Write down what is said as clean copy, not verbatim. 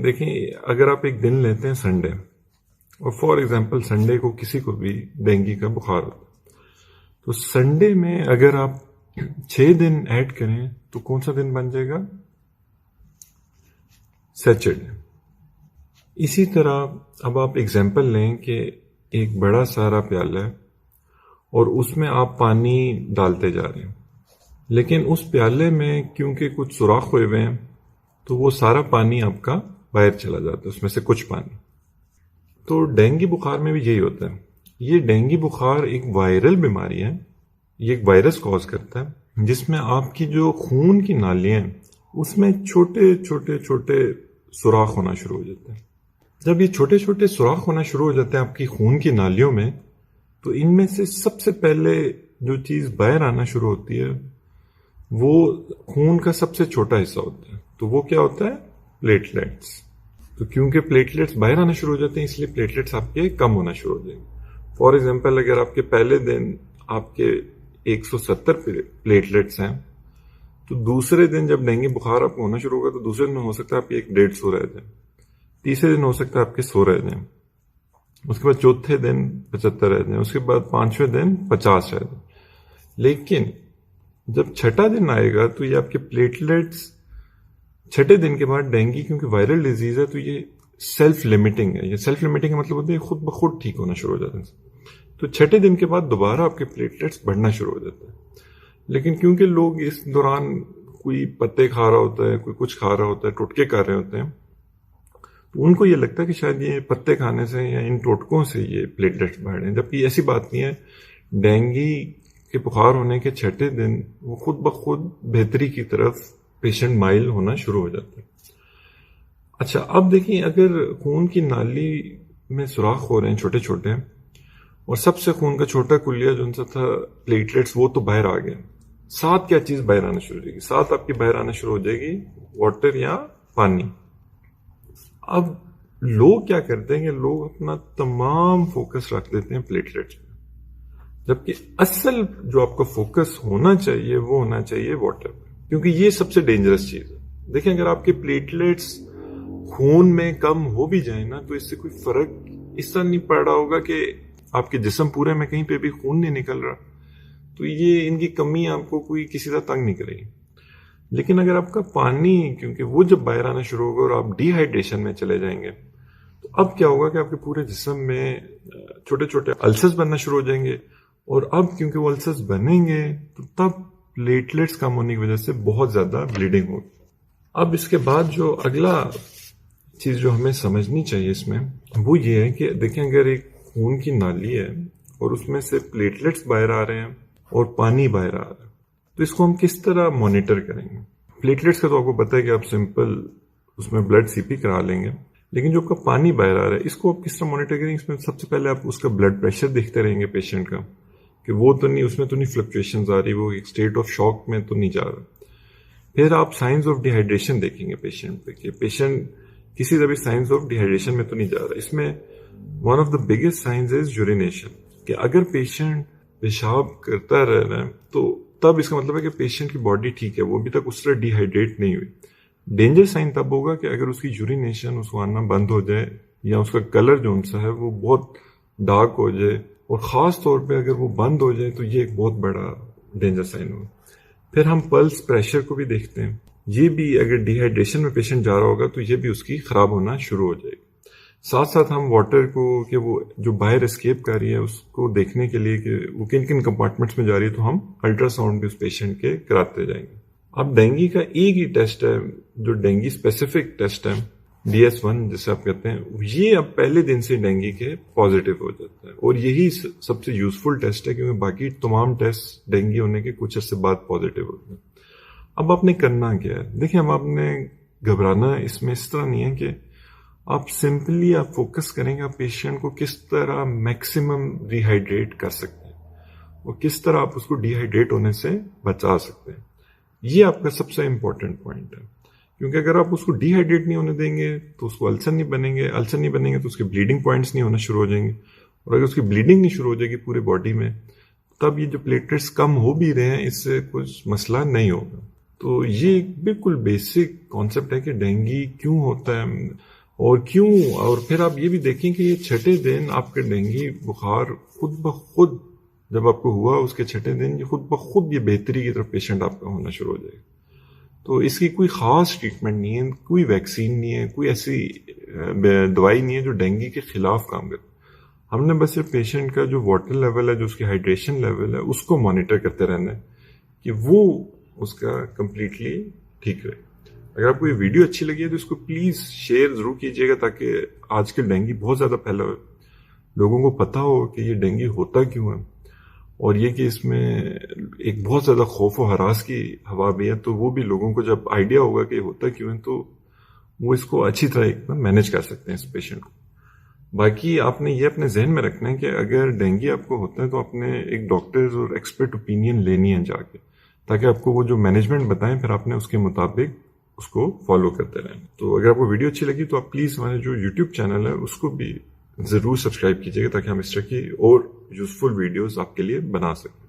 دیکھیں اگر آپ ایک دن لیتے ہیں سنڈے، اور فار ایگزامپل سنڈے کو کسی کو بھی ڈینگی کا بخار ہوتا ہے، تو سنڈے میں اگر آپ 6 دن ایڈ کریں تو کون سا دن بن جائے گا؟ سیچرڈے۔ اسی طرح اب آپ ایگزامپل لیں کہ ایک بڑا سارا پیالہ ہے اور اس میں آپ پانی ڈالتے جا رہے ہیں، لیکن اس پیالے میں کیونکہ کچھ سوراخ ہوئے ہوئے ہیں تو وہ سارا پانی آپ کا باہر چلا جاتا ہے، اس میں سے کچھ پانی۔ تو ڈینگی بخار میں بھی یہی ہوتا ہے۔ یہ ڈینگی بخار ایک وائرل بیماری ہے، یہ ایک وائرس کاز کرتا ہے جس میں آپ کی جو خون کی نالیاں ہیں اس میں چھوٹے چھوٹے چھوٹے سوراخ ہونا شروع ہو جاتے ہیں۔ جب یہ چھوٹے چھوٹے سوراخ ہونا شروع ہو جاتے ہیں آپ کی خون کی نالیوں میں، تو ان میں سے سب سے پہلے جو چیز باہر آنا شروع ہوتی ہے وہ خون کا سب سے چھوٹا حصہ ہوتا ہے۔ تو وہ کیا ہوتا ہے؟ پلیٹلیٹس۔ تو کیونکہ پلیٹلیٹس باہر آنا شروع ہو جاتے ہیں اس لیے پلیٹلیٹس آپ کے کم ہونا شروع ہو جائیں گے۔ فار ایگزامپل اگر آپ کے پہلے دن آپ کے 170 پلیٹلیٹس ہیں تو دوسرے دن جب ڈینگی بخار آپ کو ہونا شروع ہوگا تو دوسرے دن ہو سکتا ہے آپ کے 150 رہ جائیں، تیسرے دن ہو سکتا ہے آپ کے 100 رہ جائیں، اس کے بعد چوتھے دن 75 رہ جائیں، اس کے بعد 5ویں دن 50 رہ جائیں۔ لیکن جب چھٹا دن آئے گا تو یہ آپ کے پلیٹلیٹس چھٹے دن کے بعد، ڈینگی کیونکہ وائرل ڈیزیز ہے تو یہ سیلف لمیٹنگ ہے۔ یہ سیلف لمیٹنگ کا مطلب ہوتا ہے خود بخود ٹھیک ہونا شروع ہو جاتا ہے۔ تو چھٹے دن کے بعد دوبارہ آپ کے پلیٹلیٹس بڑھنا شروع ہو جاتا ہے۔ لیکن کیونکہ لوگ اس دوران کوئی پتے کھا رہا ہوتا ہے، کوئی کچھ کھا رہا ہوتا ہے، ٹوٹکے کر رہے ہوتے ہیں، تو ان کو یہ لگتا ہے کہ شاید یہ پتے کھانے سے یا ان ٹوٹکوں سے یہ پلیٹلیٹس بڑھ رہے ہیں، جبکہ یہ ایسی بات نہیں ہے۔ ڈینگی کے بخار ہونے کے چھٹے دن وہ خود بخود بہتری کی طرف پیشنٹ مائل ہونا شروع ہو جاتا ہے۔ اچھا اب دیکھیں اگر خون کی نالی میں سوراخ ہو رہے ہیں چھوٹے چھوٹے، اور سب سے خون کا چھوٹا کلیہ جو ان سے تھا پلیٹلیٹس، وہ تو باہر آ گئے، ساتھ کیا چیز باہر آنا شروع ہو جائے گی؟ ساتھ آپ کی باہر آنا شروع ہو جائے گی واٹر یا پانی۔ اب لوگ کیا کرتے ہیں کہ لوگ اپنا تمام فوکس رکھ دیتے ہیں پلیٹلیٹس پہ، جبکہ اصل جو آپ کا فوکس ہونا چاہیے وہ ہونا چاہیے واٹر پہ، کیونکہ یہ سب سے ڈینجرس چیز ہے۔ دیکھیں اگر آپ کے پلیٹلیٹس خون میں کم ہو بھی جائیں نا تو اس سے کوئی فرق اس طرح نہیں پڑ رہا ہوگا کہ آپ کے جسم پورے میں کہیں پہ بھی خون نہیں نکل رہا، تو یہ ان کی کمی آپ کو کوئی کسی طرح تنگ نہیں کرے گی۔ لیکن اگر آپ کا پانی، کیونکہ وہ جب باہر آنا شروع ہوگا اور آپ ڈی ہائیڈریشن میں چلے جائیں گے، تو اب کیا ہوگا کہ آپ کے پورے جسم میں چھوٹے چھوٹے السرز بننا شروع ہو جائیں گے، اور اب کیونکہ وہ السرز بنیں گے تو تب پلیٹلیٹس کم ہونے کی وجہ سے بہت زیادہ بلیڈنگ ہوگی۔ اب اس کے بعد جو اگلا چیز جو ہمیں سمجھنی چاہیے اس میں وہ یہ ہے کہ دیکھیں اگر ایک خون کی نالی ہے اور اس میں سے پلیٹلیٹس باہر آ رہے ہیں اور پانی باہر آ رہا ہے، تو اس کو ہم کس طرح مانیٹر کریں گے؟ پلیٹلیٹس کا تو آپ کو پتہ ہے کہ آپ سمپل اس میں بلڈ سی پی کرا لیں گے، لیکن جو آپ کا پانی باہر آ رہا ہے اس کو آپ کس طرح مانیٹر کریں گے؟ اس میں سب سے پہلے آپ اس کا بلڈ پریشر دیکھتے رہیں گے پیشنٹ کا، کہ وہ تو نہیں، اس میں تو نہیں فلکچویشنز آ رہی، وہ ایک اسٹیٹ آف شاک میں تو نہیں جا رہا۔ پھر آپ سائنز آف ڈی ہائیڈریشن دیکھیں گے پیشنٹ پہ، کہ پیشنٹ کسی طرح بھی سائنز آف ڈی ہائیڈریشن میں تو نہیں جا رہا۔ اس میں one of the biggest signs is urination, کہ اگر پیشنٹ پیشاب کرتا رہ رہا ہے تو تب اس کا مطلب ہے کہ پیشنٹ کی باڈی ٹھیک ہے، وہ ابھی تک اس طرح ڈی ہائیڈریٹ نہیں ہوئی۔ ڈینجر سائن تب ہوگا کہ اگر اس کی یورینیشن اس کو آنا بند ہو جائے، یا اس کا کلر جو ان سا ہے وہ بہت ڈارک ہو جائے، اور خاص طور پہ اگر وہ بند ہو جائے تو یہ ایک بہت بڑا ڈینجر سائن ہوگا۔ پھر ہم پلس پریشر کو بھی دیکھتے ہیں، یہ بھی اگر ڈی ہائیڈریشن میں پیشنٹ جا رہا ہوگا تو یہ بھی اس کی خراب ہونا شروع ہو جائے گی۔ ساتھ ساتھ ہم واٹر کو، کہ وہ جو باہر اسکیپ کر رہی ہے اس کو دیکھنے کے لیے کہ وہ کن کن کمپارٹمنٹس میں جا رہی ہے، تو ہم الٹرا ساؤنڈ بھی اس پیشنٹ کے کراتے جائیں گے۔ اب ڈینگی کا ایک ہی ٹیسٹ ہے جو ڈینگی اسپیسیفک ٹیسٹ ہے، DS1 جسے آپ کہتے ہیں، یہ اب پہلے دن سے ڈینگی کے پازیٹیو ہو جاتا ہے، اور یہی سب سے یوزفل ٹیسٹ ہے، کیونکہ باقی تمام ٹیسٹ ڈینگی ہونے کے کچھ عرصے بعد پازیٹیو ہوتے ہیں۔ اب آپ نے کرنا کیا ہے؟ دیکھیں اب آپ نے گھبرانا اس میں اس طرح نہیں ہے کہ آپ سمپلی آپ فوکس کریں گے آپ پیشنٹ کو کس طرح میکسیمم ری ہائیڈریٹ کر سکتے ہیں اور کس طرح آپ اس کو ڈی ہائیڈریٹ ہونے سے بچا سکتے ہیں۔ یہ آپ کا سب سے امپورٹنٹ پوائنٹ ہے، کیونکہ اگر آپ اس کو ڈی ہائیڈریٹ نہیں ہونے دیں گے تو اس کو السر نہیں بنیں گے، السر نہیں بنیں گے تو اس کے بلیڈنگ پوائنٹس نہیں ہونا شروع ہو جائیں گے، اور اگر اس کی بلیڈنگ نہیں شروع ہو جائے گی پورے باڈی میں، تب یہ جو پلیٹلیٹس کم ہو بھی رہے ہیں اس سے کچھ مسئلہ نہیں ہوگا۔ تو یہ ایک بالکل بیسک کانسیپٹ ہے کہ ڈینگی کیوں ہوتا ہے اور کیوں. اور پھر آپ یہ بھی دیکھیں کہ یہ چھٹے دن آپ کے ڈینگی بخار خود بخود جب آپ کو ہوا اس کے چھٹے دن یہ خود بخود یہ بہتری کی طرف پیشنٹ آپ کا ہونا شروع ہو جائے گا. تو اس کی کوئی خاص ٹریٹمنٹ نہیں ہے, کوئی ویکسین نہیں ہے, کوئی ایسی دوائی نہیں ہے جو ڈینگی کے خلاف کام کرے. ہم نے بس پیشنٹ کا جو واٹر لیول ہے, جو اس کی ہائیڈریشن لیول ہے, اس کو مانیٹر کرتے رہنا ہے کہ وہ اس کا کمپلیٹلی ٹھیک رہے. اگر آپ کو یہ ویڈیو اچھی لگی ہے تو اس کو پلیز شیئر ضرور کیجیے گا تاکہ آج کل ڈینگی بہت زیادہ پھیلا ہو, لوگوں کو پتا ہو کہ یہ ڈینگی ہوتا کیوں ہے, اور یہ کہ اس میں ایک بہت زیادہ خوف و ہراس کی ہوا بھی ہے. تو وہ بھی لوگوں کو جب آئیڈیا ہوگا کہ یہ ہوتا کیوں ہے تو وہ اس کو اچھی طرح مینیج کر سکتے ہیں اس پیشنٹ کو. باقی آپ نے یہ اپنے ذہن میں رکھنا ہے کہ اگر ڈینگی آپ کو ہوتا ہے تو آپ نے ایک ڈاکٹرز اور ایکسپرٹ اوپینین لینی ہے جا کے, تاکہ آپ کو وہ جو مینجمنٹ بتائیں پھر آپ نے اس کے مطابق اس کو فالو کرتے رہیں. تو اگر آپ کو ویڈیو اچھی لگی تو آپ پلیز ہمارے جو یوٹیوب چینل ہے اس کو بھی ضرور سبسکرائب کیجیے گا تاکہ ہم اس طرح کی اور یوزفل ویڈیوز آپ کے لیے بنا سکیں.